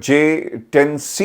J10C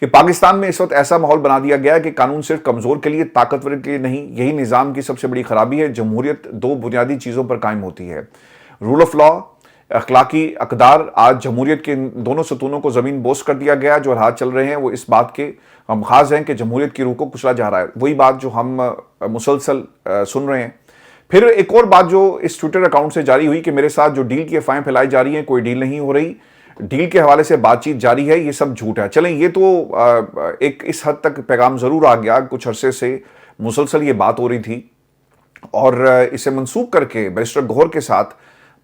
کہ پاکستان میں اس وقت ایسا ماحول بنا دیا گیا ہے کہ قانون صرف کمزور کے لیے، طاقتور کے لیے نہیں. یہی نظام کی سب سے بڑی خرابی ہے. جمہوریت دو بنیادی چیزوں پر قائم ہوتی ہے: رول آف لا، اخلاقی اقدار. آج جمہوریت کے دونوں ستونوں کو زمین بوس کر دیا گیا. جو حالات چل رہے ہیں وہ اس بات کے ہم خاص ہیں کہ جمہوریت کی روح کو کچلا جا رہا ہے. وہی بات جو ہم مسلسل سن رہے ہیں. پھر ایک اور بات جو اس ٹویٹر اکاؤنٹ سے جاری ہوئی کہ میرے ساتھ جو ڈیل کی افواہیں پھیلائی جا رہی ہیں، کوئی ڈیل نہیں ہو رہی، ڈیل کے حوالے سے بات چیت جاری ہے، یہ سب جھوٹ ہے. چلیں، یہ تو ایک اس حد تک پیغام ضرور آ گیا. کچھ عرصے سے مسلسل یہ بات ہو رہی تھی اور اسے منسوخ کر کے بیرسٹر گوہر کے ساتھ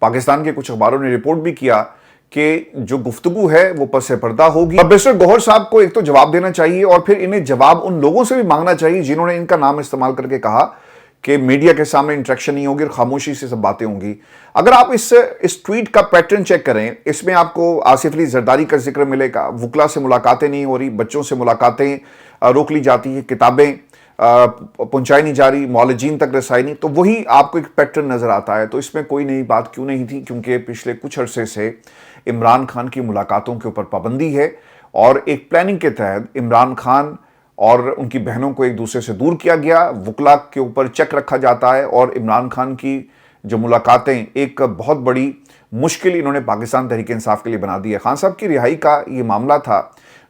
پاکستان کے کچھ اخباروں نے رپورٹ بھی کیا کہ جو گفتگو ہے وہ پس پردہ ہوگی. بیرسٹر گوہر صاحب کو ایک تو جواب دینا چاہیے اور پھر انہیں جواب ان لوگوں سے بھی مانگنا چاہیے جنہوں نے ان کا نام استعمال کر کے کہا کہ میڈیا کے سامنے انٹریکشن نہیں ہوگی اور خاموشی سے سب باتیں ہوں گی. اگر آپ اس ٹویٹ کا پیٹرن چیک کریں، اس میں آپ کو آصف علی زرداری کا ذکر ملے گا. وکلا سے ملاقاتیں نہیں ہو رہی، بچوں سے ملاقاتیں روک لی جاتی ہیں، کتابیں پہنچائی نہیں جا رہی، معالجین تک رسائی نہیں. تو وہی آپ کو ایک پیٹرن نظر آتا ہے. تو اس میں کوئی نئی بات کیوں نہیں تھی؟ کیونکہ پچھلے کچھ عرصے سے عمران خان کی ملاقاتوں کے اوپر پابندی ہے اور ایک پلاننگ کے تحت عمران خان اور ان کی بہنوں کو ایک دوسرے سے دور کیا گیا. وکلا کے اوپر چیک رکھا جاتا ہے اور عمران خان کی جو ملاقاتیں ایک بہت بڑی مشکل انہوں نے پاکستان تحریک انصاف کے لیے بنا دی ہے. خان صاحب کی رہائی کا یہ معاملہ تھا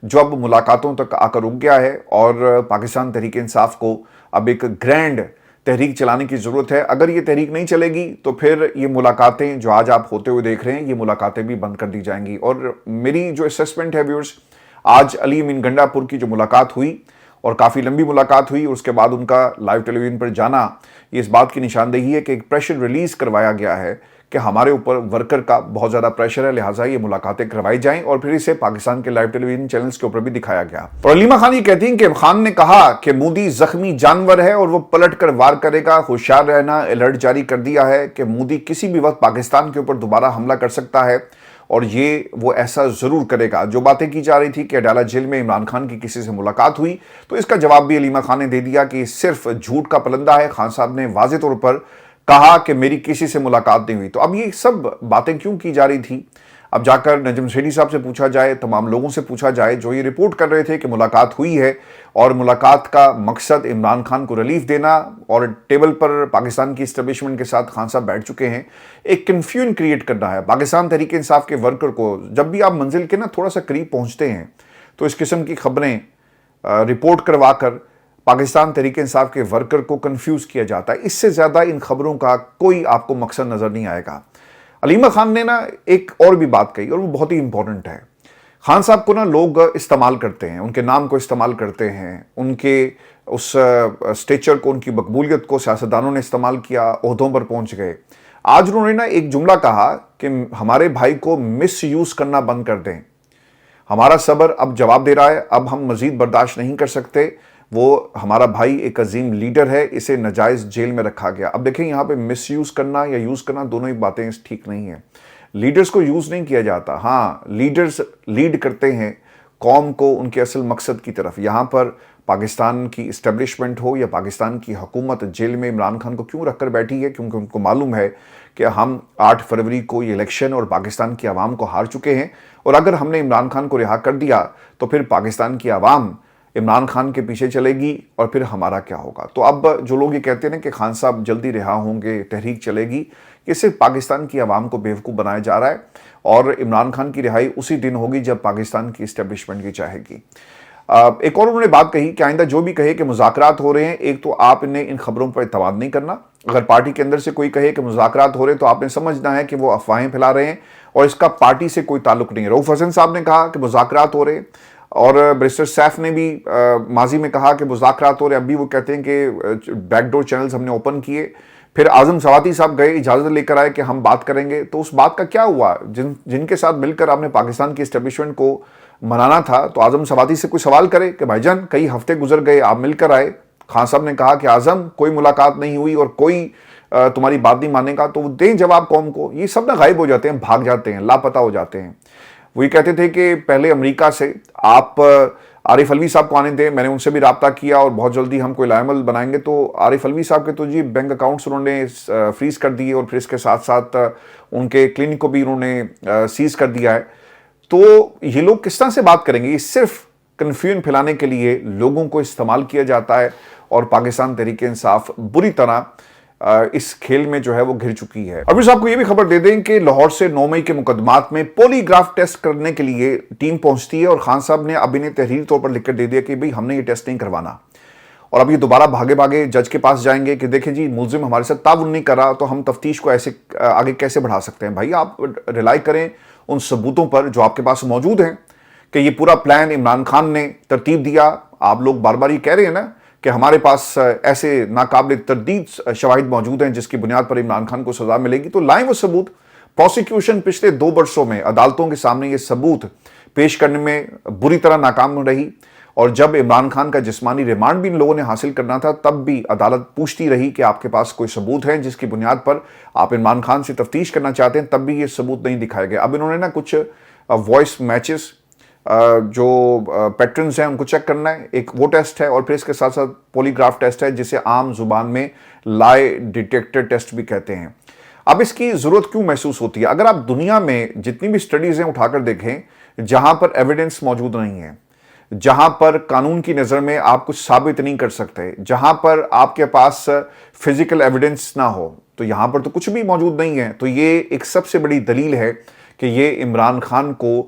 جو اب ملاقاتوں تک آ کر رک گیا ہے اور پاکستان تحریک انصاف کو اب ایک گرینڈ تحریک چلانے کی ضرورت ہے. اگر یہ تحریک نہیں چلے گی تو پھر یہ ملاقاتیں جو آج آپ ہوتے ہوئے دیکھ رہے ہیں، یہ ملاقاتیں بھی بند کر دی جائیں گی. اور میری جو اسیسمنٹ ہے ویورز، آج علی امین گنڈا پور کی جو ملاقات ہوئی اور کافی لمبی ملاقات ہوئی اور اس کے بعد ان کا لائیو ٹیلی ویژن پر جانا، یہ اس بات کی نشاندہی ہے کہ ایک پریشر ریلیز کروایا گیا ہے کہ ہمارے اوپر ورکر کا بہت زیادہ پریشر ہے، لہٰذا یہ ملاقاتیں کروائی جائیں. اور پھر اسے پاکستان کے لائیو ٹیلی ویژن چینلز کے اوپر بھی دکھایا گیا. اور علیمہ خان یہ کہتی ہیں کہ خان نے کہا کہ مودی زخمی جانور ہے اور وہ پلٹ کر وار کرے گا. ہوشیار رہنا، الرٹ جاری کر دیا ہے کہ مودی کسی بھی وقت پاکستان کے اوپر دوبارہ حملہ کر سکتا ہے اور یہ وہ ایسا ضرور کرے گا. جو باتیں کی جا رہی تھی کہ اڈالہ جیل میں عمران خان کی کسی سے ملاقات ہوئی، تو اس کا جواب بھی علیمہ خان نے دے دیا کہ یہ صرف جھوٹ کا پلندہ ہے. خان صاحب نے واضح طور پر کہا کہ میری کسی سے ملاقات نہیں ہوئی. تو اب یہ سب باتیں کیوں کی جا رہی تھی؟ اب جا کر نجم سیٹھی صاحب سے پوچھا جائے، تمام لوگوں سے پوچھا جائے جو یہ رپورٹ کر رہے تھے کہ ملاقات ہوئی ہے اور ملاقات کا مقصد عمران خان کو ریلیف دینا اور ٹیبل پر پاکستان کی اسٹیبلشمنٹ کے ساتھ خان صاحب بیٹھ چکے ہیں، ایک کنفیوژن کریٹ کرنا ہے. پاکستان تحریک انصاف کے ورکر کو جب بھی آپ منزل کے تھوڑا سا قریب پہنچتے ہیں تو اس قسم کی خبریں رپورٹ کروا کر پاکستان تحریک انصاف کے ورکر کو کنفیوز کیا جاتا ہے. اس سے زیادہ ان خبروں کا کوئی آپ کو مقصد نظر نہیں آئے گا. علیمہ خان نے ایک اور بھی بات کہی اور وہ بہت ہی امپورٹنٹ ہے. خان صاحب کو لوگ استعمال کرتے ہیں، ان کے نام کو استعمال کرتے ہیں، ان کے اس سٹیچر کو، ان کی مقبولیت کو سیاستدانوں نے استعمال کیا، عہدوں پر پہنچ گئے. آج انہوں نے ایک جملہ کہا کہ ہمارے بھائی کو مس یوز کرنا بند کر دیں. ہمارا صبر اب جواب دے رہا ہے، اب ہم مزید برداشت نہیں کر سکتے. وہ ہمارا بھائی ایک عظیم لیڈر ہے، اسے ناجائز جیل میں رکھا گیا. اب دیکھیں یہاں پہ مس یوز کرنا یا یوز کرنا دونوں ہی باتیں ٹھیک نہیں ہیں. لیڈرز کو یوز نہیں کیا جاتا. ہاں، لیڈرز لیڈ کرتے ہیں قوم کو ان کے اصل مقصد کی طرف. یہاں پر پاکستان کی اسٹیبلشمنٹ ہو یا پاکستان کی حکومت جیل میں عمران خان کو کیوں رکھ کر بیٹھی ہے؟ کیونکہ ان کو معلوم ہے کہ ہم 8 فروری کو یہ الیکشن اور پاکستان کی عوام کو ہار چکے ہیں اور اگر ہم نے عمران خان کو رہا کر دیا تو پھر پاکستان کی عوام عمران خان کے پیچھے چلے گی اور پھر ہمارا کیا ہوگا. تو اب جو لوگ یہ کہتے ہیں کہ خان صاحب جلدی رہا ہوں گے، تحریک چلے گی، یہ صرف پاکستان کی عوام کو بیوقوف بنایا جا رہا ہے اور عمران خان کی رہائی اسی دن ہوگی جب پاکستان کی اسٹیبلشمنٹ کی چاہے گی. ایک اور انہوں نے بات کہی کہ آئندہ جو بھی کہے کہ مذاکرات ہو رہے ہیں، ایک تو آپ نے ان خبروں پر اعتماد نہیں کرنا. اگر پارٹی کے اندر سے کوئی کہے کہ مذاکرات ہو رہے ہیں تو آپ نے سمجھنا ہے کہ وہ افواہیں پھیلا رہے ہیں اور اس کا پارٹی سے کوئی تعلق نہیں ہے. رؤف حسن صاحب نے کہا کہ مذاکرات ہو رہے ہیں اور بیرسٹر سیف نے بھی ماضی میں کہا کہ مذاکرات ہو رہے ہیں. اب بھی وہ کہتے ہیں کہ بیک ڈور چینلز ہم نے اوپن کیے. پھر اعظم سواتی صاحب گئے، اجازت لے کر آئے کہ ہم بات کریں گے. تو اس بات کا کیا ہوا؟ جن کے ساتھ مل کر آپ نے پاکستان کی اسٹیبلشمنٹ کو منانا تھا تو اعظم سواتی سے کوئی سوال کرے کہ بھائی جان کئی ہفتے گزر گئے، آپ مل کر آئے. خان صاحب نے کہا کہ اعظم کوئی ملاقات نہیں ہوئی اور کوئی تمہاری بات نہیں ماننے کا. تو وہ دیں جواب قوم کو. یہ سب غائب ہو جاتے ہیں، بھاگ جاتے ہیں، لاپتہ ہو جاتے ہیں. وہ یہ کہتے تھے کہ پہلے امریکہ سے آپ عارف علوی صاحب کو آنے دیں. میں نے ان سے بھی رابطہ کیا اور بہت جلدی ہم کوئی لائحہ عمل بنائیں گے. تو عارف علوی صاحب کے تو جی بینک اکاؤنٹس انہوں نے فریز کر دیے اور پھر اس کے ساتھ ساتھ ان کے کلینک کو بھی انہوں نے سیز کر دیا ہے. تو یہ لوگ کس طرح سے بات کریں گے؟ یہ صرف کنفیوژن پھیلانے کے لیے لوگوں کو استعمال کیا جاتا ہے اور پاکستان تحریک انصاف بری طرح اس کھیل میں جو ہے وہ گھر چکی ہے۔ ابھی صاحب کو یہ بھی خبر دے دیں کہ لاہور سے 9 مئی کے مقدمات میں پولی گراف ٹیسٹ کرنے کے لیے ٹیم پہنچتی ہے اور خان صاحب نے اب انہیں تحریری طور پر لکھ کر دے دیا کہ بھئی ہم نے یہ ٹیسٹ نہیں کروانا، اور اب یہ دوبارہ بھاگے بھاگے جج کے پاس جائیں گے کہ دیکھیں جی ملزم ہمارے ساتھ تعاون نہیں کر رہا تو ہم تفتیش کو ایسے آگے کیسے بڑھا سکتے ہیں۔ بھائی آپ ریلائی کریں ان ثبوتوں پر جو آپ کے پاس موجود ہیں کہ یہ پورا پلان عمران خان نے ترتیب دیا۔ آپ لوگ بار بار یہ کہہ رہے ہیں نا کہ ہمارے پاس ایسے ناقابل تردید شواہد موجود ہیں جس کی بنیاد پر عمران خان کو سزا ملے گی، تو لائیں وہ ثبوت۔ پروسیکیوشن پچھلے 2 برسوں میں عدالتوں کے سامنے یہ ثبوت پیش کرنے میں بری طرح ناکام رہی، اور جب عمران خان کا جسمانی ریمانڈ بھی ان لوگوں نے حاصل کرنا تھا تب بھی عدالت پوچھتی رہی کہ آپ کے پاس کوئی ثبوت ہے جس کی بنیاد پر آپ عمران خان سے تفتیش کرنا چاہتے ہیں، تب بھی یہ ثبوت نہیں دکھائے گئے۔ اب انہوں نے نا کچھ وائس میچز جو پیٹرنز ہیں ان کو چیک کرنا ہے، ایک وہ ٹیسٹ ہے، اور پھر اس کے ساتھ ساتھ پولی گراف ٹیسٹ ہے جسے عام زبان میں لائے ڈیٹیکٹر ٹیسٹ بھی کہتے ہیں۔ اب اس کی ضرورت کیوں محسوس ہوتی ہے؟ اگر آپ دنیا میں جتنی بھی سٹڈیز ہیں اٹھا کر دیکھیں جہاں پر ایویڈنس موجود نہیں ہے، جہاں پر قانون کی نظر میں آپ کچھ ثابت نہیں کر سکتے، جہاں پر آپ کے پاس فزیکل ایویڈنس نہ ہو، تو یہاں پر تو کچھ بھی موجود نہیں ہے۔ تو یہ ایک سب سے بڑی دلیل ہے کہ یہ عمران خان کو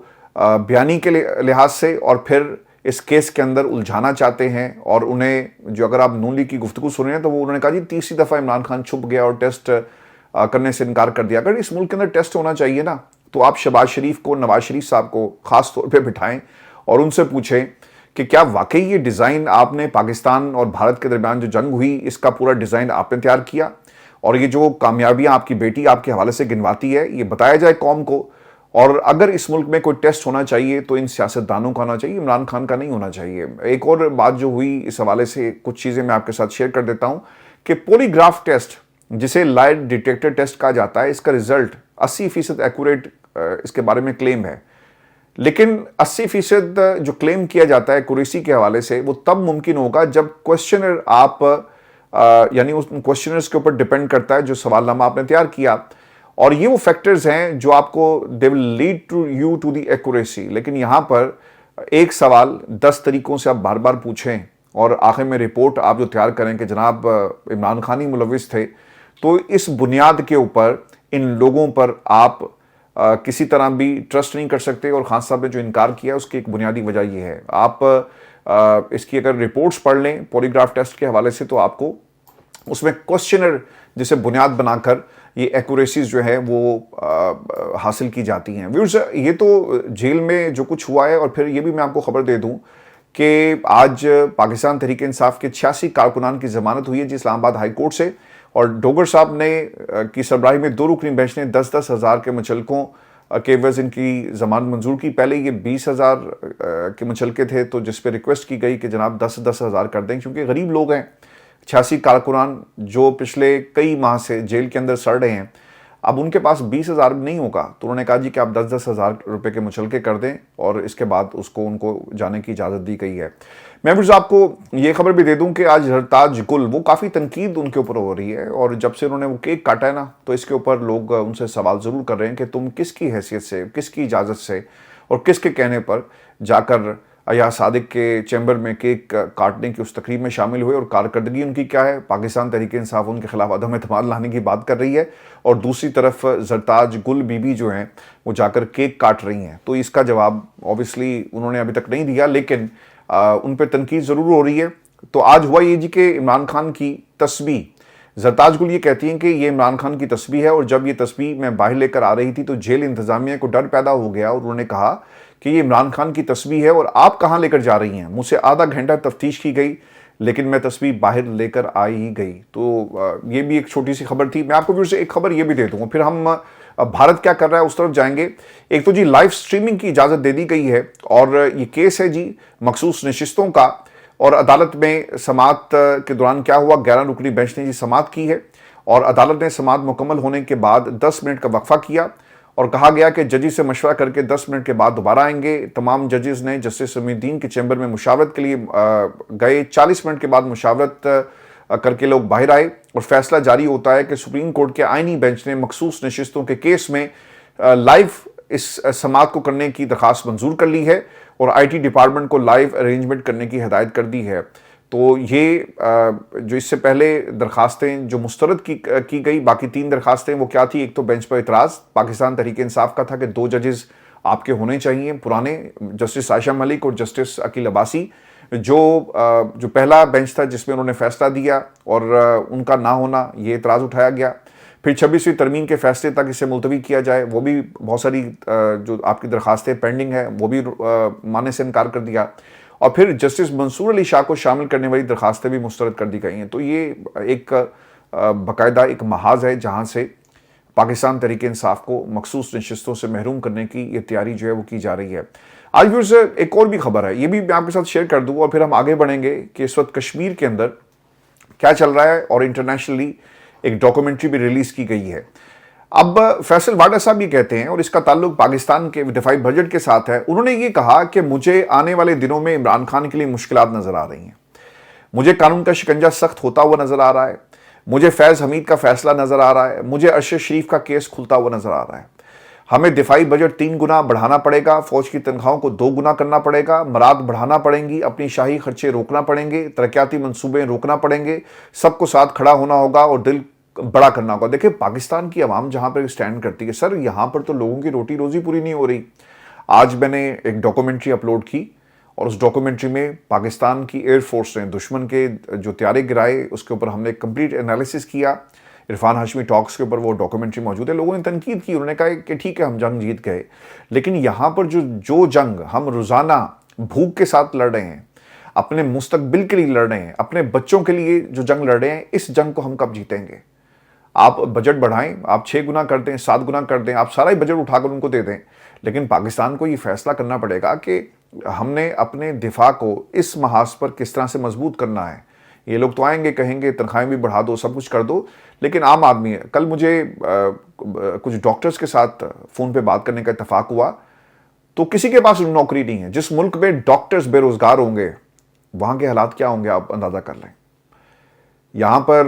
بیانی کے لحاظ سے اور پھر اس کیس کے اندر الجھانا چاہتے ہیں، اور انہیں جو اگر آپ نون لیگ کی گفتگو سن رہے ہیں تو وہ انہوں نے کہا جی تیسری دفعہ عمران خان چھپ گیا اور ٹیسٹ کرنے سے انکار کر دیا۔ اگر اس ملک کے اندر ٹیسٹ ہونا چاہیے نا تو آپ شہباز شریف کو، نواز شریف صاحب کو خاص طور پہ بٹھائیں اور ان سے پوچھیں کہ کیا واقعی یہ ڈیزائن آپ نے پاکستان اور بھارت کے درمیان جو جنگ ہوئی اس کا پورا ڈیزائن آپ نے تیار کیا، اور یہ جو کامیابیاں آپ کی بیٹی آپ کے حوالے سے گنواتی ہے یہ بتایا جائے قوم کو۔ اور اگر اس ملک میں کوئی ٹیسٹ ہونا چاہیے تو ان سیاستدانوں کا ہونا چاہیے، عمران خان کا نہیں ہونا چاہیے۔ ایک اور بات جو ہوئی اس حوالے سے کچھ چیزیں میں آپ کے ساتھ شیئر کر دیتا ہوں کہ پولی گراف ٹیسٹ جسے لائٹ ڈیٹیکٹر ٹیسٹ کہا جاتا ہے، اس کا رزلٹ 80% ایکوریٹ اس کے بارے میں کلیم ہے، لیکن 80% جو کلیم کیا جاتا ہے ایکوریسی کے حوالے سے وہ تب ممکن ہوگا جب کوشچنر آپ یعنی ان کوشچنرز کے اوپر ڈیپینڈ کرتا ہے جو سوال نامہ آپ نے تیار کیا، اور یہ وہ فیکٹرز ہیں جو آپ کو they will lead to you to the accuracy۔ لیکن یہاں پر ایک سوال 10 طریقوں سے آپ بار بار پوچھیں اور آخر میں رپورٹ آپ جو تیار کریں کہ جناب عمران خان ہی ملوث تھے، تو اس بنیاد کے اوپر ان لوگوں پر آپ کسی طرح بھی ٹرسٹ نہیں کر سکتے۔ اور خان صاحب نے جو انکار کیا اس کی ایک بنیادی وجہ یہ ہے، آپ اس کی اگر رپورٹس پڑھ لیں پولی گراف ٹیسٹ کے حوالے سے تو آپ کو اس میں کوشچنر جسے بنیاد بنا کر یہ ایکوریسیز جو ہے وہ حاصل کی جاتی ہیں۔ ویورز، یہ تو جیل میں جو کچھ ہوا ہے، اور پھر یہ بھی میں آپ کو خبر دے دوں کہ آج پاکستان تحریک انصاف کے 86 کارکنان کی ضمانت ہوئی ہے جی اسلام آباد ہائی کورٹ سے، اور ڈوگر صاحب نے کی سربراہی میں 2 رکنی بینچ نے 10-10 ہزار کے مچلکوں کے عوض ان کی ضمانت منظور کی۔ پہلے یہ 20,000 کے مچلکے تھے تو جس پہ ریکویسٹ کی گئی کہ جناب 10-10 ہزار کر دیں، کیونکہ غریب لوگ ہیں۔ 86 کارکنان جو پچھلے کئی ماہ سے جیل کے اندر سڑ رہے ہیں، اب ان کے پاس 20,000 نہیں ہوگا، تو انہوں نے کہا جی کہ آپ 10-10 ہزار روپے کے مچلکے کر دیں، اور اس کے بعد ان کو جانے کی اجازت دی گئی ہے۔ میں آپ کو یہ خبر بھی دے دوں کہ آج زرتاج گل وہ کافی تنقید ان کے اوپر ہو رہی ہے، اور جب سے انہوں نے وہ کیک کاٹا ہے نا تو اس کے اوپر لوگ ان سے سوال ضرور کر رہے ہیں کہ تم کس کی حیثیت سے، کس کی اجازت سے اور کس کے کہنے پر جا کر ایاز صادق کے چیمبر میں کیک کاٹنے کی اس تقریب میں شامل ہوئے، اور کارکردگی ان کی کیا ہے؟ پاکستان تحریک انصاف ان کے خلاف عدم اعتماد لانے کی بات کر رہی ہے، اور دوسری طرف زرتاج گل بی بی جو ہیں وہ جا کر کیک کاٹ رہی ہیں۔ تو اس کا جواب اوبیسلی انہوں نے ابھی تک نہیں دیا، لیکن ان پہ تنقید ضرور ہو رہی ہے۔ تو آج ہوا یہ جی کہ عمران خان کی تسبیح، زرتاج گل یہ کہتی ہیں کہ یہ عمران خان کی تسبیح ہے، اور جب یہ تسبیح میں باہر لے کر آ رہی تھی تو جیل انتظامیہ کو ڈر پیدا ہو گیا، اور انہوں نے کہا کہ یہ عمران خان کی تسبیح ہے اور آپ کہاں لے کر جا رہی ہیں؟ مجھ سے آدھا گھنٹہ تفتیش کی گئی لیکن میں تسبیح باہر لے کر آئی ہی گئی۔ تو یہ بھی ایک چھوٹی سی خبر تھی۔ میں آپ کو پھر سے ایک خبر یہ بھی دے دوں، پھر ہم بھارت کیا کر رہا ہے اس طرف جائیں گے۔ ایک تو جی لائیو سٹریمنگ کی اجازت دے دی گئی ہے، اور یہ کیس ہے جی مخصوص نشستوں کا، اور عدالت میں سماعت کے دوران کیا ہوا، 11 رکنی بینچ نے جی سماعت کی ہے، اور عدالت نے سماعت مکمل ہونے کے بعد 10 منٹ کا وقفہ کیا، اور کہا گیا کہ ججز سے مشورہ کر کے 10 منٹ کے بعد دوبارہ آئیں گے۔ تمام ججز نے جسٹس سمیع الدین کے چیمبر میں مشاورت کے لیے گئے۔ 40 منٹ کے بعد مشاورت کر کے لوگ باہر آئے، اور فیصلہ جاری ہوتا ہے کہ سپریم کورٹ کے آئینی بینچ نے مخصوص نشستوں کے کیس میں لائیو اس سماعت کو کرنے کی درخواست منظور کر لی ہے، اور IT ڈپارٹمنٹ کو لائیو ارینجمنٹ کرنے کی ہدایت کر دی ہے۔ تو یہ جو اس سے پہلے درخواستیں جو مسترد کی گئی، باقی 3 درخواستیں وہ کیا تھی؟ ایک تو بینچ پر اعتراض پاکستان تحریک انصاف کا تھا کہ 2 ججز آپ کے ہونے چاہیے پرانے، جسٹس عائشہ ملک اور جسٹس عقیل عباسی، جو پہلا بینچ تھا جس میں انہوں نے فیصلہ دیا، اور ان کا نہ ہونا، یہ اعتراض اٹھایا گیا۔ پھر 26ویں ترمیم کے فیصلے تک اسے ملتوی کیا جائے، وہ بھی بہت ساری جو آپ کی درخواستیں پینڈنگ ہیں وہ بھی ماننے سے انکار کر دیا، اور پھر جسٹس منصور علی شاہ کو شامل کرنے والی درخواستیں بھی مسترد کر دی گئی ہیں۔ تو یہ ایک باقاعدہ ایک محاذ ہے جہاں سے پاکستان تحریک انصاف کو مخصوص نشستوں سے محروم کرنے کی یہ تیاری جو ہے وہ کی جا رہی ہے۔ آج ویورز ایک اور بھی خبر ہے، یہ بھی میں آپ کے ساتھ شیئر کر دوں، اور پھر ہم آگے بڑھیں گے کہ اس وقت کشمیر کے اندر کیا چل رہا ہے، اور انٹرنیشنلی ایک ڈاکومنٹری بھی ریلیز کی گئی ہے۔ اب فیصل واڈا صاحب یہ کہتے ہیں، اور اس کا تعلق پاکستان کے دفاعی بجٹ کے ساتھ ہے، انہوں نے یہ کہا کہ مجھے آنے والے دنوں میں عمران خان کے لیے مشکلات نظر آ رہی ہیں، مجھے قانون کا شکنجہ سخت ہوتا ہوا نظر آ رہا ہے، مجھے فیض حمید کا فیصلہ نظر آ رہا ہے، مجھے ارشد شریف کا کیس کھلتا ہوا نظر آ رہا ہے، ہمیں دفاعی بجٹ 3 گنا بڑھانا پڑے گا، فوج کی تنخواہوں کو 2 گنا کرنا پڑے گا، مراد بڑھانا پڑیں گی، اپنی شاہی خرچے روکنا پڑیں گے، ترقیاتی منصوبے روکنا پڑیں گے، سب کو ساتھ کھڑا ہونا ہوگا اور دل بڑا کرنا ہوگا۔ دیکھیں پاکستان کی عوام جہاں پر سٹینڈ کرتی ہے، سر یہاں پر تو لوگوں کی روٹی روزی پوری نہیں ہو رہی۔ آج میں نے ایک ڈاکومنٹری اپلوڈ کی، اور اس ڈاکومنٹری میں پاکستان کی ایئر فورس نے دشمن کے جو طیارے گرائے اس کے اوپر ہم نے کمپلیٹ انالیسس کیا۔ عرفان ہاشمی ٹاکس کے اوپر وہ ڈاکومنٹری موجود ہے۔ لوگوں نے تنقید کی، انہوں نے کہا کہ ٹھیک ہے ہم جنگ جیت گئے، لیکن یہاں پر جو جنگ ہم روزانہ بھوک کے ساتھ لڑ رہے ہیں، اپنے مستقبل کے لیے لڑ رہے ہیں، اپنے بچوں کے لیے جو جنگ لڑ رہے ہیں، اس جنگ کو ہم کب جیتیں گے؟ آپ بجٹ بڑھائیں، آپ 6 گنا کر دیں، 7 گنا کر دیں، آپ سارا ہی بجٹ اٹھا کر ان کو دے دیں، لیکن پاکستان کو یہ فیصلہ کرنا پڑے گا کہ ہم نے اپنے دفاع کو اس محاذ پر کس طرح سے مضبوط کرنا ہے۔ یہ لوگ تو آئیں گے کہیں گے تنخواہیں بھی بڑھا دو، سب کچھ کر دو، لیکن عام آدمی ہے۔ کل مجھے کچھ ڈاکٹرز کے ساتھ فون پہ بات کرنے کا اتفاق ہوا، تو کسی کے پاس نوکری نہیں ہے۔ جس ملک میں ڈاکٹرز بے روزگار ہوں گے وہاں کے حالات کیا ہوں گے آپ اندازہ کر لیں۔ یہاں پر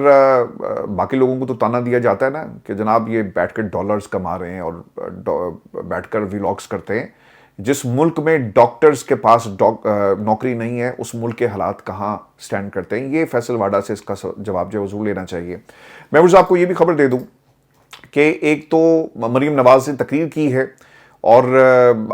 باقی لوگوں کو تو تانا دیا جاتا ہے نا کہ جناب یہ بیٹھ کر ڈالرز کما رہے ہیں اور بیٹھ کر ویلاگز کرتے ہیں۔ جس ملک میں ڈاکٹرز کے پاس نوکری نہیں ہے اس ملک کے حالات کہاں سٹینڈ کرتے ہیں؟ یہ فیصل واڈا سے اس کا جواب جو ضرور لینا چاہیے۔ میں آپ کو یہ بھی خبر دے دوں کہ ایک تو مریم نواز نے تقریر کی ہے، اور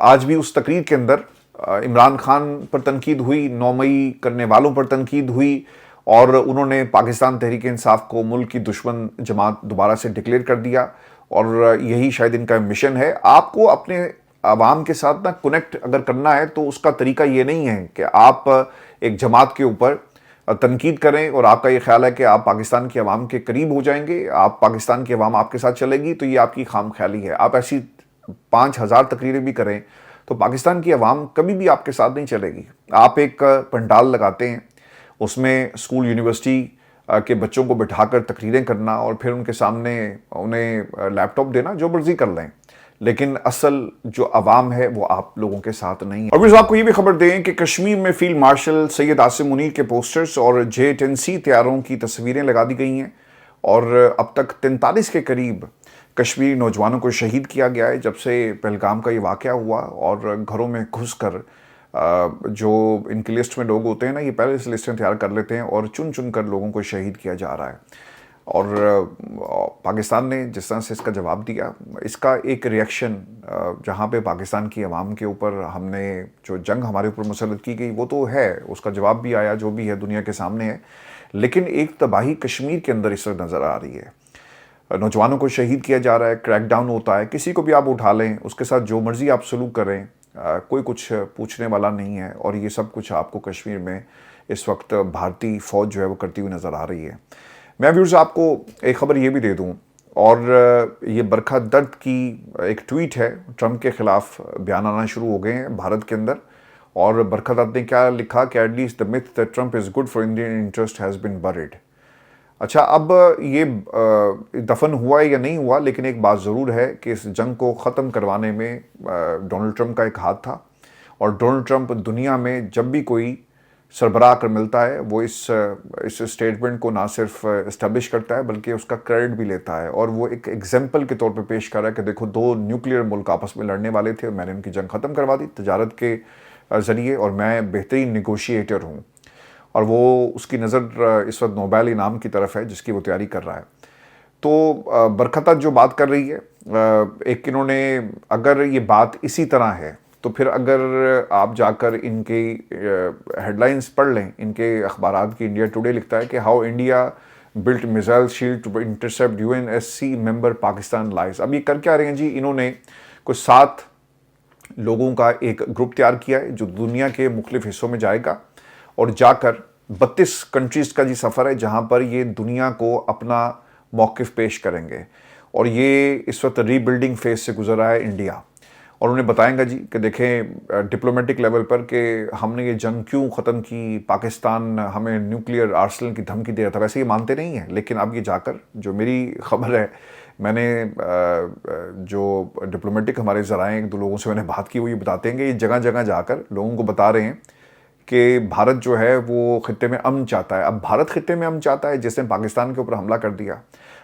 آج بھی اس تقریر کے اندر عمران خان پر تنقید ہوئی، 9 مئی کرنے والوں پر تنقید ہوئی، اور انہوں نے پاکستان تحریک انصاف کو ملک کی دشمن جماعت دوبارہ سے ڈکلیئر کر دیا، اور یہی شاید ان کا مشن ہے۔ آپ کو اپنے عوام کے ساتھ کنیکٹ اگر کرنا ہے تو اس کا طریقہ یہ نہیں ہے کہ آپ ایک جماعت کے اوپر تنقید کریں اور آپ کا یہ خیال ہے کہ آپ پاکستان کی عوام کے قریب ہو جائیں گے، آپ پاکستان کی عوام آپ کے ساتھ چلے گی، تو یہ آپ کی خام خیالی ہے۔ آپ ایسی 5000 تقریریں بھی کریں تو پاکستان کی عوام کبھی بھی آپ کے ساتھ نہیں چلے گی۔ آپ ایک پنڈال لگاتے ہیں، اس میں اسکول یونیورسٹی کے بچوں کو بٹھا کر تقریریں کرنا، اور پھر ان کے سامنے انہیں لیپ ٹاپ دینا، جو مرضی کر لیں، لیکن اصل جو عوام ہے وہ آپ لوگوں کے ساتھ نہیں ہے۔ اور پھر آپ کو یہ بھی خبر دیں کہ کشمیر میں فیلڈ مارشل سید عاصم منیر کے پوسٹرز اور J-10C طیاروں کی تصویریں لگا دی گئی ہیں، اور اب تک 43 کے قریب کشمیری نوجوانوں کو شہید کیا گیا ہے جب سے پہلگام کا یہ واقعہ ہوا، اور گھروں میں گھس کر جو ان کی لسٹ میں لوگ ہوتے ہیں نا، یہ پہلے سے لسٹیں تیار کر لیتے ہیں اور چن چن کر لوگوں کو شہید کیا جا رہا ہے۔ اور پاکستان نے جس طرح سے اس کا جواب دیا، اس کا ایک ریئیکشن جہاں پہ پاکستان کی عوام کے اوپر ہم نے جو جنگ ہمارے اوپر مسلط کی گئی وہ تو ہے، اس کا جواب بھی آیا، جو بھی ہے دنیا کے سامنے ہے، لیکن ایک تباہی کشمیر کے اندر اس وقت نظر آ رہی ہے۔ نوجوانوں کو شہید کیا جا رہا ہے، کریک ڈاؤن ہوتا ہے، کسی کو بھی آپ اٹھا لیں، اس کے ساتھ جو مرضی آپ سلوک کریں، کوئی کچھ پوچھنے والا نہیں ہے، اور یہ سب کچھ آپ کو کشمیر میں اس وقت بھارتی فوج جو ہے وہ کرتی ہوئی نظر آ رہی ہے۔ میں ویورز آپ کو ایک خبر یہ بھی دے دوں، اور یہ برکھا دت کی ایک ٹویٹ ہے، ٹرمپ کے خلاف بیان آنا شروع ہو گئے ہیں بھارت کے اندر، اور برکھا دت نے کیا لکھا کہ at least the myth that Trump is good for Indian interest has been buried۔ اچھا، اب یہ دفن ہوا یا نہیں ہوا، لیکن ایک بات ضرور ہے کہ اس جنگ کو ختم کروانے میں ڈونلڈ ٹرمپ کا ایک ہاتھ تھا، اور ڈونلڈ ٹرمپ دنیا میں جب بھی کوئی سربراہ کر ملتا ہے وہ اس اسٹیٹمنٹ کو نہ صرف اسٹیبلش کرتا ہے بلکہ اس کا کریڈٹ بھی لیتا ہے، اور وہ ایک ایگزامپل کے طور پہ پیش کر رہا ہے کہ دیکھو 2 نیوکلیئر ملک آپس میں لڑنے والے تھے اور میں نے ان کی جنگ ختم کروا دی، تجارت کے ذریعے، اور میں بہترین نیگوشیٹر ہوں، اور وہ اس کی نظر اس وقت نوبیل انعام کی طرف ہے جس کی وہ تیاری کر رہا ہے۔ تو برکتہ جو بات کر رہی ہے، ایک انہوں نے اگر یہ بات اسی طرح ہے تو پھر اگر آپ جا کر ان کی ہیڈ لائنز پڑھ لیں ان کے اخبارات کی، انڈیا ٹوڈے لکھتا ہے کہ how India built missile shield to intercept UNSC member Pakistan lies. اب یہ کر کیا رہے ہیں جی؟ انہوں نے کچھ 7 لوگوں کا ایک گروپ تیار کیا ہے جو دنیا کے مختلف حصوں میں جائے گا، اور جا کر 32 کنٹریز کا جی سفر ہے جہاں پر یہ دنیا کو اپنا موقف پیش کریں گے، اور یہ اس وقت ری بلڈنگ فیز سے گزر رہا ہے انڈیا، اور انہیں بتائیں گا جی کہ دیکھیں ڈپلومیٹک لیول پر کہ ہم نے یہ جنگ کیوں ختم کی، پاکستان ہمیں نیوکلیئر آرسنل کی دھمکی دے رہا تھا، ویسے یہ مانتے نہیں ہیں، لیکن اب یہ جا کر جو میری خبر ہے، میں نے جو ڈپلومیٹک ہمارے ذرائع 1-2 لوگوں سے میں نے بات کی، وہ یہ بتاتے ہیں کہ یہ جگہ جگہ جا کر لوگوں کو بتا رہے ہیں کہ بھارت جو ہے وہ خطے میں امن چاہتا ہے۔ اب بھارت خطے میں امن چاہتا ہے جس نے پاکستان کے اوپر حملہ کر دیا۔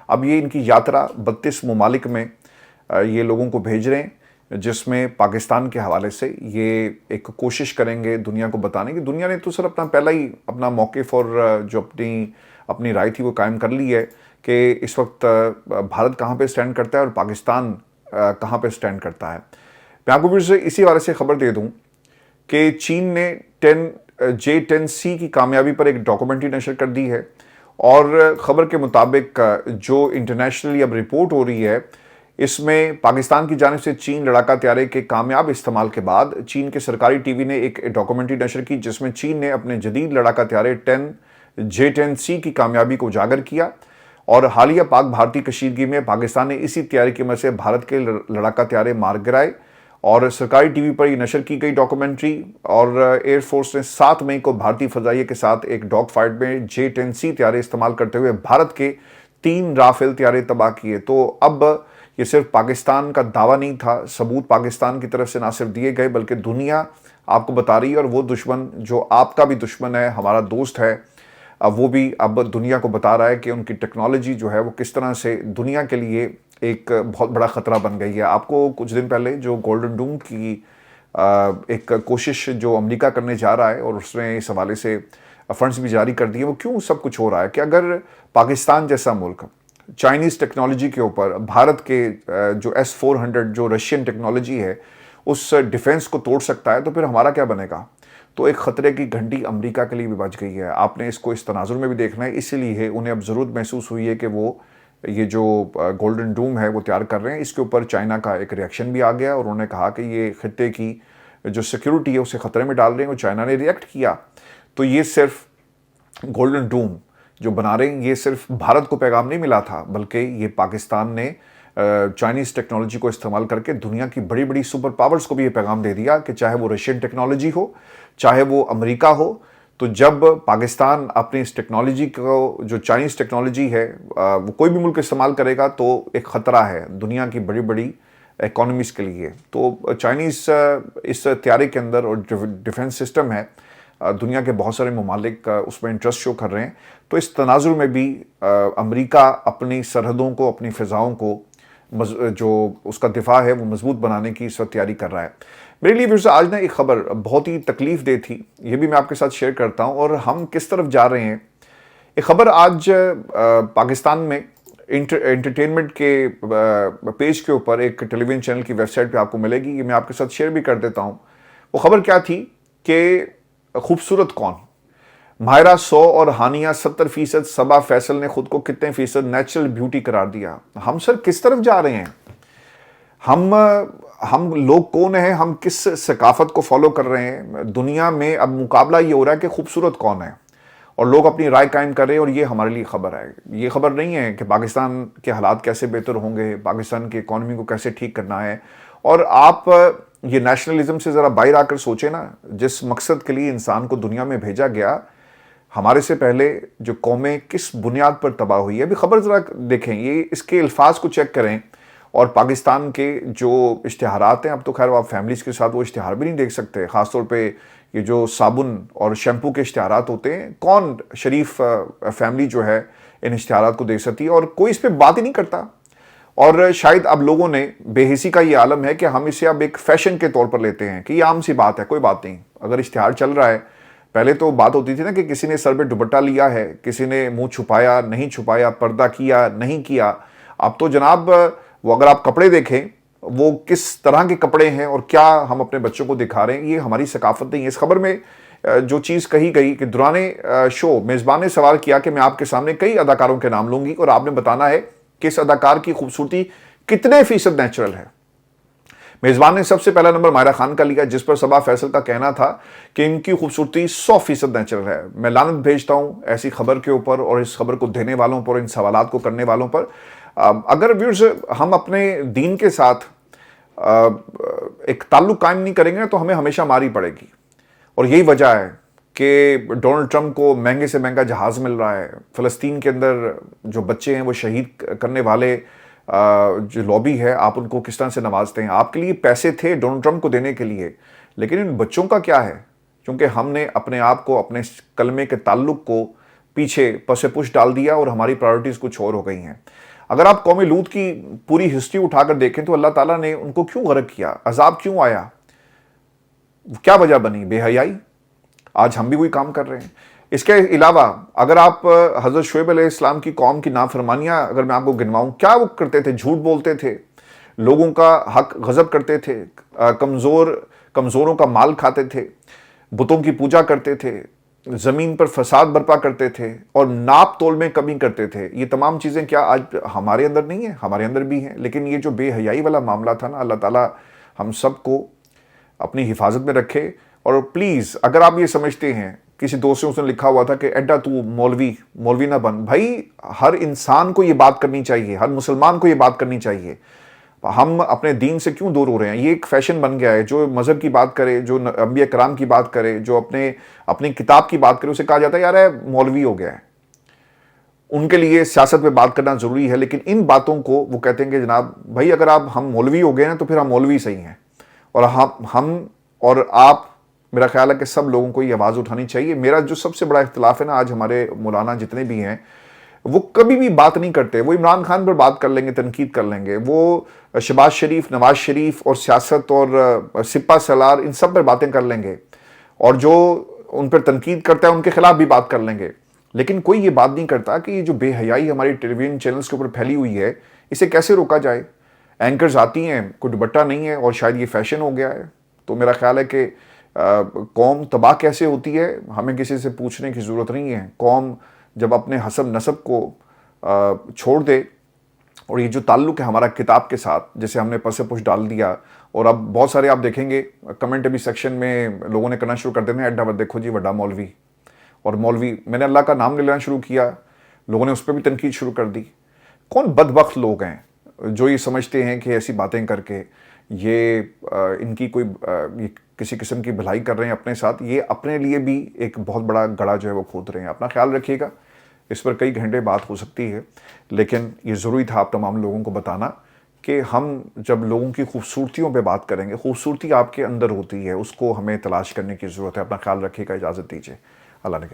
اب یہ ان کی یاترا 32 ممالک میں یہ لوگوں کو بھیج رہے ہیں، جس میں پاکستان کے حوالے سے یہ ایک کوشش کریں گے دنیا کو بتانے کی۔ دنیا نے تو سر پہلا ہی اپنا موقف اور جو اپنی رائے تھی وہ قائم کر لی ہے کہ اس وقت بھارت کہاں پہ سٹینڈ کرتا ہے اور پاکستان کہاں پہ سٹینڈ کرتا ہے۔ میں آپ کو پھر سے اسی حوالے سے خبر دے دوں کہ چین نے J-10C کی کامیابی پر ایک ڈاکومنٹری نشر کر دی ہے، اور خبر کے مطابق جو انٹرنیشنلی اب رپورٹ ہو رہی ہے، اس میں پاکستان کی جانب سے چین لڑاکا طیارے کے کامیاب استعمال کے بعد چین کے سرکاری ٹی وی نے ایک ڈاکومنٹری نشر کی جس میں چین نے اپنے جدید لڑاکا طیارے J-10C کی کامیابی کو اجاگر کیا، اور حالیہ پاک بھارتی کشیدگی میں پاکستان نے اسی طیارے کی مدد سے بھارت کے لڑاکا طیارے مار گرائے، اور سرکاری ٹی وی پر یہ نشر کی گئی ڈاکومنٹری۔ اور ایئر فورس نے 7 مئی کو بھارتی فضائیہ کے ساتھ ایک ڈاگ فائٹ میں J-10C طیارے استعمال کرتے ہوئے بھارت کے 3 رافیل طیارے تباہ کیے۔ تو اب یہ صرف پاکستان کا دعویٰ نہیں تھا، ثبوت پاکستان کی طرف سے نہ صرف دیے گئے بلکہ دنیا آپ کو بتا رہی ہے، اور وہ دشمن جو آپ کا بھی دشمن ہے، ہمارا دوست ہے، وہ بھی اب دنیا کو بتا رہا ہے کہ ان کی ٹیکنالوجی جو ہے وہ کس طرح سے دنیا کے لیے ایک بہت بڑا خطرہ بن گئی ہے۔ آپ کو کچھ دن پہلے جو گولڈن ڈوم کی ایک کوشش جو امریکہ کرنے جا رہا ہے، اور اس نے اس حوالے سے فنڈز بھی جاری کر دیے، وہ کیوں سب کچھ ہو رہا ہے کہ اگر پاکستان جیسا ملک چائنیز ٹیکنالوجی کے اوپر بھارت کے جو S-400 جو رشین ٹیکنالوجی ہے اس ڈیفنس کو توڑ سکتا ہے، تو پھر ہمارا کیا بنے گا؟ تو ایک خطرے کی گھنٹی امریکہ کے لیے بھی بج گئی ہے۔ آپ نے اس کو اس تناظر میں بھی دیکھنا ہے، اسی لیے انہیں اب ضرورت محسوس ہوئی ہے کہ وہ یہ جو گولڈن ڈوم ہے وہ تیار کر رہے ہیں۔ اس کے اوپر چائنا کا ایک ریئیکشن بھی آ گیا، اور انہوں نے کہا کہ یہ خطے کی جو سیکیورٹی ہے اسے خطرے میں ڈال رہے ہیں، اور چائنا نے ریئیکٹ کیا۔ تو یہ صرف گولڈن ڈوم جو بنا رہے ہیں، یہ صرف بھارت کو پیغام نہیں ملا تھا، بلکہ یہ پاکستان نے چائنیز ٹیکنالوجی کو استعمال کر کے دنیا کی بڑی بڑی سپر پاورز کو بھی یہ پیغام دے دیا کہ چاہے وہ رشین ٹیکنالوجی ہو، چاہے وہ امریکہ ہو، تو جب پاکستان اپنی اس ٹیکنالوجی کو جو چائنیز ٹیکنالوجی ہے وہ کوئی بھی ملک استعمال کرے گا تو ایک خطرہ ہے دنیا کی بڑی بڑی اکانومیز کے لیے۔ تو چائنیز اس طیارے کے اندر اور ڈیفنس سسٹم ہے، دنیا کے بہت سارے ممالک اس میں انٹرسٹ شو کر رہے ہیں۔ تو اس تناظر میں بھی امریکہ اپنی سرحدوں کو، اپنی فضاؤں کو جو اس کا دفاع ہے وہ مضبوط بنانے کی اس وقت تیاری کر رہا ہے۔ میرے لیے ویورز آج ایک خبر بہت ہی تکلیف دہ تھی، یہ بھی میں آپ کے ساتھ شیئر کرتا ہوں، اور ہم کس طرف جا رہے ہیں۔ ایک خبر آج پاکستان میں انٹرٹینمنٹ کے پیج کے اوپر ایک ٹیلی ویژن چینل کی ویب سائٹ پہ آپ کو ملے گی، یہ میں آپ کے ساتھ شیئر بھی کر دیتا ہوں۔ وہ خبر کیا تھی کہ خوبصورت کون؟ ماہرہ 100 اور ہانیہ 70%، صبا فیصل نے خود کو کتنے فیصد نیچرل بیوٹی قرار دیا۔ ہم سر کس طرف جا رہے ہیں؟ ہم لوگ کون ہیں؟ ہم کس ثقافت کو فالو کر رہے ہیں؟ دنیا میں اب مقابلہ یہ ہو رہا ہے کہ خوبصورت کون ہے، اور لوگ اپنی رائے قائم کر رہے ہیں، اور یہ ہمارے لیے خبر ہے۔ یہ خبر نہیں ہے کہ پاکستان کے حالات کیسے بہتر ہوں گے، پاکستان کی اکانومی کو کیسے ٹھیک کرنا ہے۔ اور آپ یہ نیشنلزم سے ذرا باہر آ کر سوچیں نا، جس مقصد کے لیے انسان کو دنیا میں بھیجا گیا، ہمارے سے پہلے جو قومیں کس بنیاد پر تباہ ہوئی ہے۔ ابھی خبر ذرا دیکھیں، یہ اس کے الفاظ کو چیک کریں، اور پاکستان کے جو اشتہارات ہیں، اب تو خیر آپ فیملیز کے ساتھ وہ اشتہار بھی نہیں دیکھ سکتے، خاص طور پہ یہ جو صابن اور شیمپو کے اشتہارات ہوتے ہیں، کون شریف فیملی جو ہے ان اشتہارات کو دیکھ سکتی ہے، اور کوئی اس پہ بات ہی نہیں کرتا۔ اور شاید اب لوگوں نے بے حسی کا یہ عالم ہے کہ ہم اسے اب ایک فیشن کے طور پر لیتے ہیں کہ یہ عام سی بات ہے، کوئی بات نہیں، اگر اشتہار چل رہا ہے. پہلے تو بات ہوتی تھی نا کہ کسی نے سر پہ دوپٹہ لیا ہے، کسی نے منہ چھپایا نہیں چھپایا، پردہ کیا نہیں کیا. اب تو جناب وہ اگر آپ کپڑے دیکھیں وہ کس طرح کے کپڑے ہیں اور کیا ہم اپنے بچوں کو دکھا رہے ہیں، یہ ہماری ثقافت نہیں ہے. اس خبر میں جو چیز کہی گئی کہ دوران شو میزبان نے سوال کیا کہ میں آپ کے سامنے کئی اداکاروں کے نام لوں گی اور آپ نے بتانا ہے کہ اس اداکار کی خوبصورتی کتنے فیصد نیچرل ہے. میزبان نے سب سے پہلا نمبر ماہرہ خان کا لیا، جس پر صبا فیصل کا کہنا تھا کہ ان کی خوبصورتی 100% نیچرل ہے. میں لعنت بھیجتا ہوں ایسی خبر کے اوپر اور اس خبر کو دینے والوں پر، ان سوالات کو کرنے والوں پر. اگر ویورز ہم اپنے دین کے ساتھ ایک تعلق قائم نہیں کریں گے تو ہمیں ہمیشہ ماری پڑے گی. اور یہی وجہ ہے کہ ڈونلڈ ٹرمپ کو مہنگے سے مہنگا جہاز مل رہا ہے. فلسطین کے اندر جو بچے ہیں وہ شہید کرنے والے جو لابی ہے، آپ ان کو کس طرح سے نوازتے ہیں. آپ کے لیے پیسے تھے ڈونلڈ ٹرمپ کو دینے کے لیے، لیکن ان بچوں کا کیا ہے؟ کیونکہ ہم نے اپنے آپ کو، اپنے کلمے کے تعلق کو پیچھے پس پش ڈال دیا اور ہماری پرائورٹیز کچھ اور ہو گئی ہیں. اگر آپ قوم لوط کی پوری ہسٹری اٹھا کر دیکھیں تو اللہ تعالیٰ نے ان کو کیوں غرق کیا؟ عذاب کیوں آیا؟ کیا وجہ بنی؟ بے حیائی. آج ہم بھی وہی کام کر رہے ہیں. اس کے علاوہ اگر آپ حضرت شعیب علیہ السلام کی قوم کی نافرمانیاں اگر میں آپ کو گنواؤں، کیا وہ کرتے تھے؟ جھوٹ بولتے تھے، لوگوں کا حق غصب کرتے تھے، کمزوروں کا مال کھاتے تھے، بتوں کی پوجا کرتے تھے، زمین پر فساد برپا کرتے تھے اور ناپ تول میں کمی کرتے تھے. یہ تمام چیزیں کیا آج ہمارے اندر نہیں ہیں؟ ہمارے اندر بھی ہیں. لیکن یہ جو بے حیائی والا معاملہ تھا نا، اللہ تعالیٰ ہم سب کو اپنی حفاظت میں رکھے. اور پلیز اگر آپ یہ سمجھتے ہیں، کسی دوست نے اس نے لکھا ہوا تھا کہ ایڈا تو مولوی نہ بن. بھائی ہر انسان کو یہ بات کرنی چاہیے، ہر مسلمان کو یہ بات کرنی چاہیے. ہم اپنے دین سے کیوں دور ہو رہے ہیں؟ یہ ایک فیشن بن گیا ہے. جو مذہب کی بات کرے، جو انبیاء کرام کی بات کرے، جو اپنی کتاب کی بات کرے، اسے کہا جاتا ہے یار مولوی ہو گیا ہے. ان کے لیے سیاست پہ بات کرنا ضروری ہے، لیکن ان باتوں کو وہ کہتے ہیں کہ جناب بھائی اگر ہم مولوی ہو گئے ہیں تو پھر ہم مولوی صحیح ہیں. اور ہم اور آپ، میرا خیال ہے کہ سب لوگوں کو یہ آواز اٹھانی چاہیے. میرا جو سب سے بڑا اختلاف ہے نا، آج ہمارے مولانا جتنے بھی ہیں وہ کبھی بھی بات نہیں کرتے. وہ عمران خان پر بات کر لیں گے، تنقید کر لیں گے، وہ شہباز شریف، نواز شریف اور سیاست اور سپہ سالار ان سب پر باتیں کر لیں گے، اور جو ان پر تنقید کرتا ہے ان کے خلاف بھی بات کر لیں گے. لیکن کوئی یہ بات نہیں کرتا کہ یہ جو بے حیائی ہماری ٹیلی ویژن چینلز کے اوپر پھیلی ہوئی ہے، اسے کیسے روکا جائے. اینکرز آتی ہیں، کوئی دوپٹہ نہیں ہے اور شاید یہ فیشن ہو گیا ہے. تو میرا خیال ہے کہ قوم تباہ کیسے ہوتی ہے ہمیں کسی سے پوچھنے کی ضرورت نہیں ہے. قوم جب اپنے حسب نسب کو چھوڑ دے، اور یہ جو تعلق ہے ہمارا کتاب کے ساتھ جسے ہم نے پس پش ڈال دیا، اور اب بہت سارے آپ دیکھیں گے کمنٹ ابھی سیکشن میں لوگوں نے کرنا شروع کر دینا ایڈا دیکھو جی وڈا مولوی. اور مولوی، میں نے اللہ کا نام لینا شروع کیا، لوگوں نے اس پہ بھی تنقید شروع کر دی. کون بدبخت لوگ ہیں جو یہ سمجھتے ہیں کہ ایسی باتیں کر کے یہ ان کی کوئی کسی قسم کی بھلائی کر رہے ہیں اپنے ساتھ. یہ اپنے لیے بھی ایک بہت بڑا گڑھا جو ہے وہ کھود رہے ہیں. اپنا خیال رکھیے گا. اس پر کئی گھنٹے بات ہو سکتی ہے، لیکن یہ ضروری تھا آپ تمام لوگوں کو بتانا کہ ہم جب لوگوں کی خوبصورتیوں پہ بات کریں گے، خوبصورتی آپ کے اندر ہوتی ہے، اس کو ہمیں تلاش کرنے کی ضرورت ہے. اپنا خیال رکھیے گا. اجازت دیجیے. اللہ نے